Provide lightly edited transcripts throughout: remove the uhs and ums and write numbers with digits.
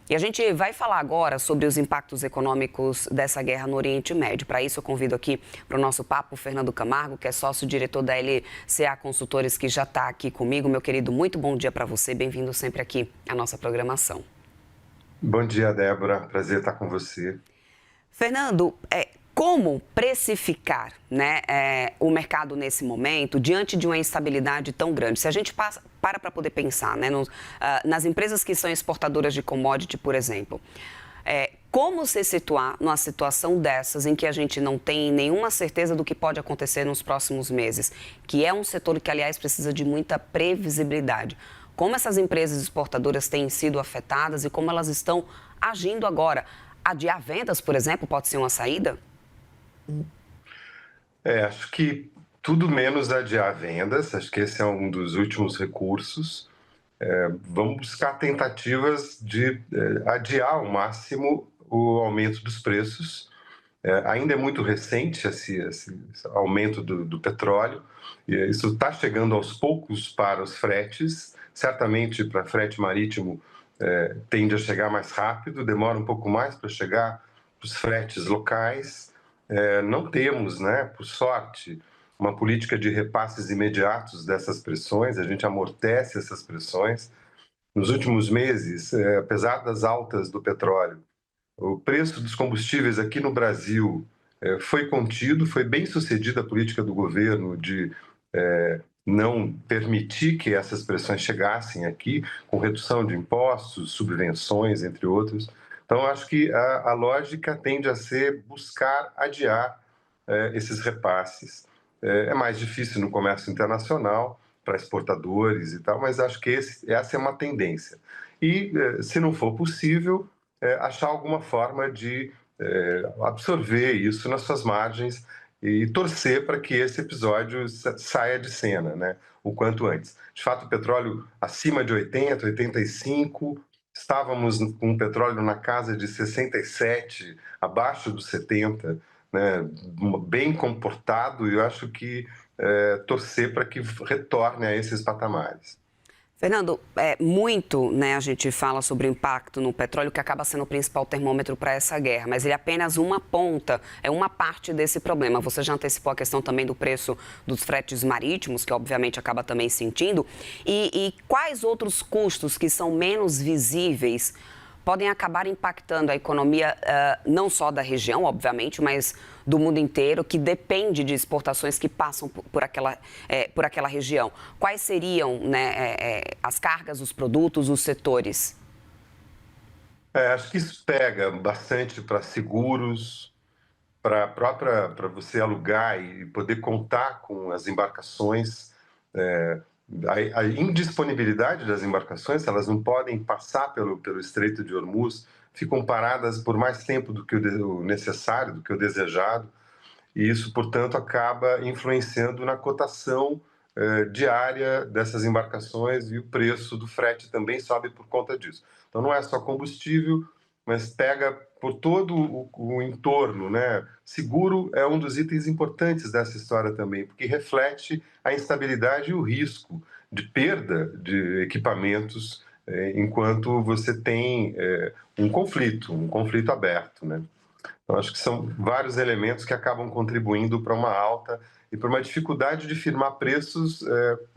E a gente vai falar agora sobre os impactos econômicos dessa guerra no Oriente Médio. Para isso, eu convido aqui para o nosso papo o Fernando Camargo, que é sócio-diretor da LCA Consultores, que já está aqui comigo. Meu querido, muito bom dia para você. Bem-vindo sempre aqui à nossa programação. Bom dia, Débora. Prazer estar com você. Fernando, como precificar, né, o mercado nesse momento, diante de uma instabilidade tão grande? Se a gente para poder pensar, né, nas empresas que são exportadoras de commodity, por exemplo, como se situar numa situação dessas em que a gente não tem nenhuma certeza do que pode acontecer nos próximos meses, que é um setor que, aliás, precisa de muita previsibilidade? Como essas empresas exportadoras têm sido afetadas e como elas estão agindo agora? Adiar vendas, por exemplo, pode ser uma saída? Acho que tudo menos adiar vendas. Acho que esse é um dos últimos recursos. Vamos buscar tentativas de adiar ao máximo o aumento dos preços. Ainda é muito recente esse aumento do petróleo. Isso está chegando aos poucos para os fretes. Certamente, para frete marítimo, tende a chegar mais rápido, demora um pouco mais para chegar para os fretes locais. Não temos, né, por sorte, uma política de repasses imediatos dessas pressões. A gente amortece essas pressões. Nos últimos meses, apesar das altas do petróleo, o preço dos combustíveis aqui no Brasil foi contido, foi bem sucedida a política do governo de não permitir que essas pressões chegassem aqui, com redução de impostos, subvenções, entre outros. Então, acho que a lógica tende a ser buscar adiar esses repasses. É mais difícil no comércio internacional, para exportadores e tal, mas acho que essa é uma tendência. E, se não for possível, achar alguma forma de absorver isso nas suas margens e torcer para que esse episódio saia de cena, né, o quanto antes. De fato, o petróleo acima de 80, 85, estávamos com o petróleo na casa de 67, abaixo dos 70, né, bem comportado, e eu acho que torcer para que retorne a esses patamares. Fernando, muito, né, a gente fala sobre o impacto no petróleo, que acaba sendo o principal termômetro para essa guerra, mas ele é apenas uma ponta, é uma parte desse problema. Você já antecipou a questão também do preço dos fretes marítimos, que obviamente acaba também sentindo. E quais outros custos que são menos visíveis podem acabar impactando a economia não só da região, obviamente, mas do mundo inteiro, que depende de exportações que passam por aquela região? Quais seriam, né, as cargas, os produtos, os setores? Acho que isso pega bastante para seguros, para você alugar e poder contar com as embarcações. A indisponibilidade das embarcações, elas não podem passar pelo Estreito de Hormuz, ficam paradas por mais tempo do que o necessário, do que o desejado, e isso, portanto, acaba influenciando na cotação diária dessas embarcações, e o preço do frete também sobe por conta disso. Então, não é só combustível, mas pega por todo o entorno, né? Seguro é um dos itens importantes dessa história também, porque reflete a instabilidade e o risco de perda de equipamentos enquanto você tem um conflito aberto, né? Então, acho que são vários elementos que acabam contribuindo para uma alta e para uma dificuldade de firmar preços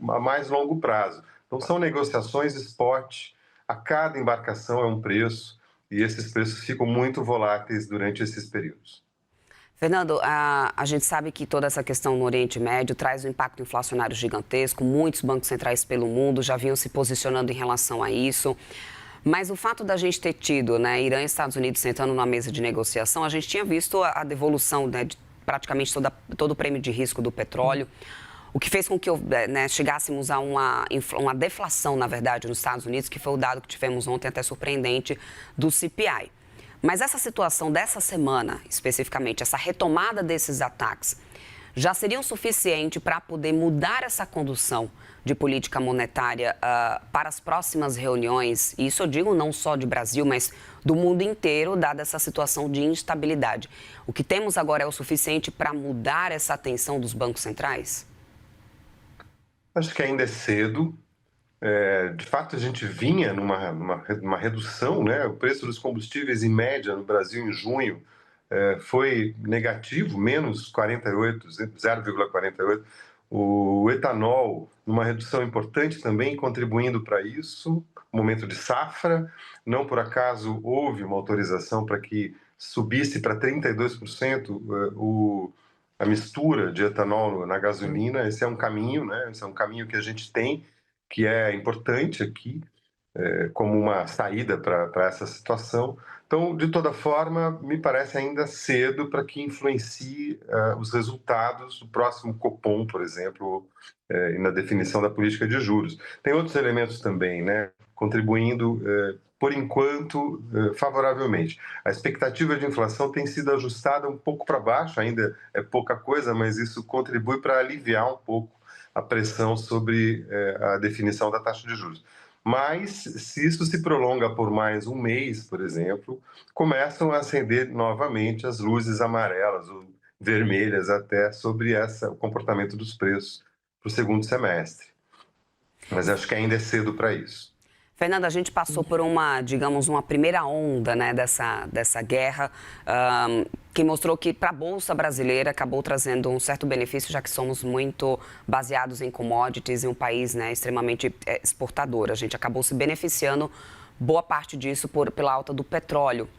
a mais longo prazo. Então, são negociações spot, a cada embarcação é um preço, e esses preços ficam muito voláteis durante esses períodos. Fernando, a gente sabe que toda essa questão no Oriente Médio traz um impacto inflacionário gigantesco. Muitos bancos centrais pelo mundo já vinham se posicionando em relação a isso. Mas o fato da gente ter tido, né, Irã e Estados Unidos sentando numa mesa de negociação, a gente tinha visto a devolução, né, de praticamente todo o prêmio de risco do petróleo, o que fez com que né, chegássemos a uma deflação, na verdade, nos Estados Unidos, que foi o dado que tivemos ontem, até surpreendente, do CPI. Mas essa situação dessa semana, especificamente, essa retomada desses ataques, já seriam suficiente para poder mudar essa condução de política monetária para as próximas reuniões? E isso eu digo não só de Brasil, mas do mundo inteiro, dada essa situação de instabilidade. O que temos agora é o suficiente para mudar essa atenção dos bancos centrais? Acho que ainda é cedo. De fato, a gente vinha numa redução, né? O preço dos combustíveis, em média, no Brasil, em junho, foi negativo, menos 48, 0,48. O etanol, numa redução importante também, contribuindo para isso, momento de safra. Não por acaso houve uma autorização para que subisse para 32% a mistura de etanol na gasolina. Esse é um caminho, né? Esse é um caminho que a gente tem, que é importante aqui, como uma saída para essa situação. Então, de toda forma, me parece ainda cedo para que influencie os resultados do próximo Copom, por exemplo, e na definição da política de juros. Tem outros elementos também, né, contribuindo, por enquanto, favoravelmente. A expectativa de inflação tem sido ajustada um pouco para baixo, ainda é pouca coisa, mas isso contribui para aliviar um pouco a pressão sobre a definição da taxa de juros. Mas, se isso se prolonga por mais um mês, por exemplo, começam a acender novamente as luzes amarelas ou vermelhas até sobre o comportamento dos preços para o segundo semestre. Mas acho que ainda é cedo para isso. Fernanda, a gente passou por digamos, uma primeira onda, né, dessa guerra, que mostrou que para a Bolsa brasileira acabou trazendo um certo benefício, já que somos muito baseados em commodities e um país, né, extremamente exportador. A gente acabou se beneficiando boa parte disso pela alta do petróleo.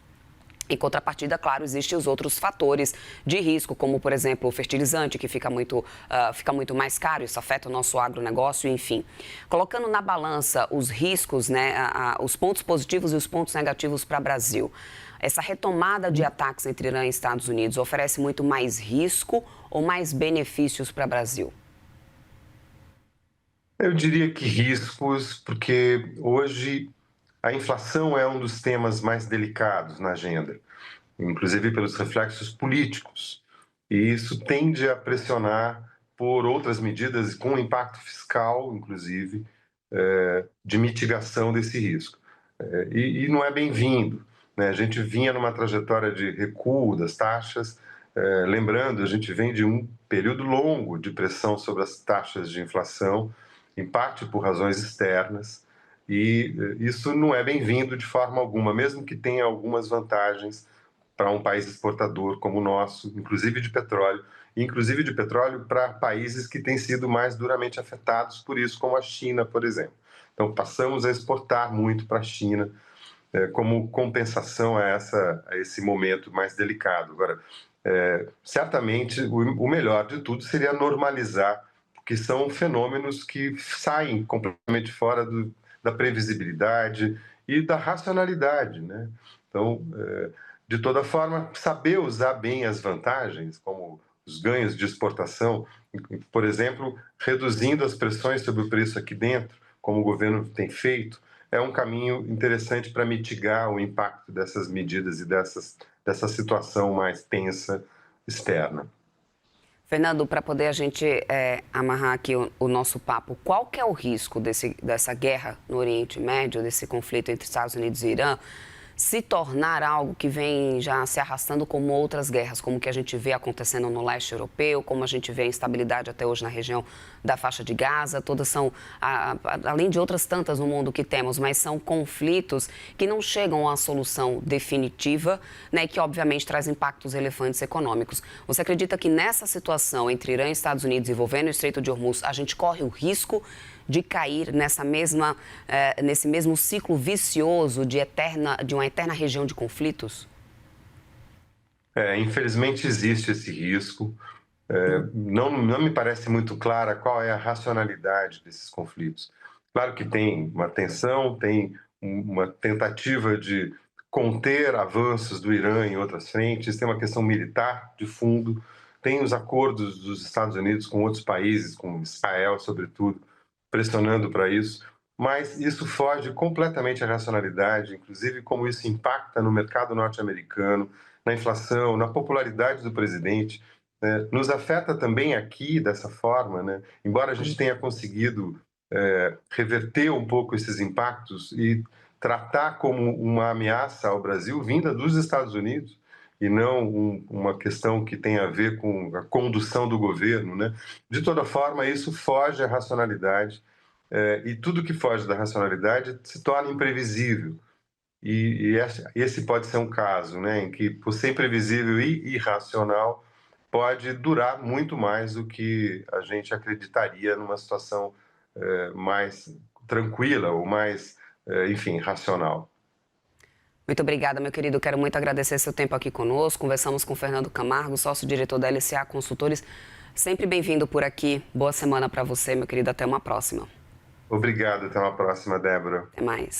Em contrapartida, claro, existem os outros fatores de risco, como, por exemplo, o fertilizante, que fica muito mais caro, isso afeta o nosso agronegócio, enfim. Colocando na balança os riscos, né, os pontos positivos e os pontos negativos para o Brasil, essa retomada de ataques entre Irã e Estados Unidos oferece muito mais risco ou mais benefícios para o Brasil? Eu diria que riscos, porque hoje a inflação é um dos temas mais delicados na agenda, inclusive pelos reflexos políticos. E isso tende a pressionar por outras medidas com impacto fiscal, inclusive, de mitigação desse risco. E não é bem-vindo, né? A gente vinha numa trajetória de recuo das taxas. Lembrando, a gente vem de um período longo de pressão sobre as taxas de inflação, em parte por razões externas, e isso não é bem-vindo de forma alguma, mesmo que tenha algumas vantagens para um país exportador como o nosso, inclusive de petróleo para países que têm sido mais duramente afetados por isso, como a China, por exemplo. Então, passamos a exportar muito para a China, como compensação a esse momento mais delicado. Agora, certamente, o melhor de tudo seria normalizar, porque são fenômenos que saem completamente fora da previsibilidade e da racionalidade, né? Então, de toda forma, saber usar bem as vantagens, como os ganhos de exportação, por exemplo, reduzindo as pressões sobre o preço aqui dentro, como o governo tem feito, é um caminho interessante para mitigar o impacto dessas medidas e dessa situação mais tensa externa. Fernando, para poder a gente amarrar aqui o nosso papo, qual que é o risco dessa guerra no Oriente Médio, desse conflito entre Estados Unidos e Irã, se tornar algo que vem já se arrastando como outras guerras, como que a gente vê acontecendo no leste europeu, como a gente vê a instabilidade até hoje na região da faixa de Gaza, todas são, além de outras tantas no mundo que temos, mas são conflitos que não chegam a uma solução definitiva, né, e que obviamente traz impactos relevantes econômicos. Você acredita que nessa situação entre Irã e Estados Unidos envolvendo o Estreito de Hormuz, a gente corre o risco de cair nesse mesmo ciclo vicioso de uma eterna região de conflitos? Infelizmente existe esse risco. Não me parece muito clara qual é a racionalidade desses conflitos. Claro que tem uma tensão, tem uma tentativa de conter avanços do Irã em outras frentes, tem uma questão militar de fundo, tem os acordos dos Estados Unidos com outros países, com Israel, sobretudo, pressionando para isso, mas isso foge completamente à racionalidade, inclusive como isso impacta no mercado norte-americano, na inflação, na popularidade do presidente. Nos afeta também aqui dessa forma, né? Embora a gente tenha conseguido reverter um pouco esses impactos e tratar como uma ameaça ao Brasil vinda dos Estados Unidos e não uma questão que tem a ver com a condução do governo, né? De toda forma, isso foge à racionalidade e tudo que foge da racionalidade se torna imprevisível. Esse pode ser um caso, né, em que, por ser imprevisível e irracional, pode durar muito mais do que a gente acreditaria numa situação mais tranquila ou mais, enfim, racional. Muito obrigada, meu querido. Quero muito agradecer seu tempo aqui conosco. Conversamos com o Fernando Camargo, sócio-diretor da LCA Consultores. Sempre bem-vindo por aqui. Boa semana para você, meu querido. Até uma próxima. Obrigado. Até uma próxima, Débora. Até mais.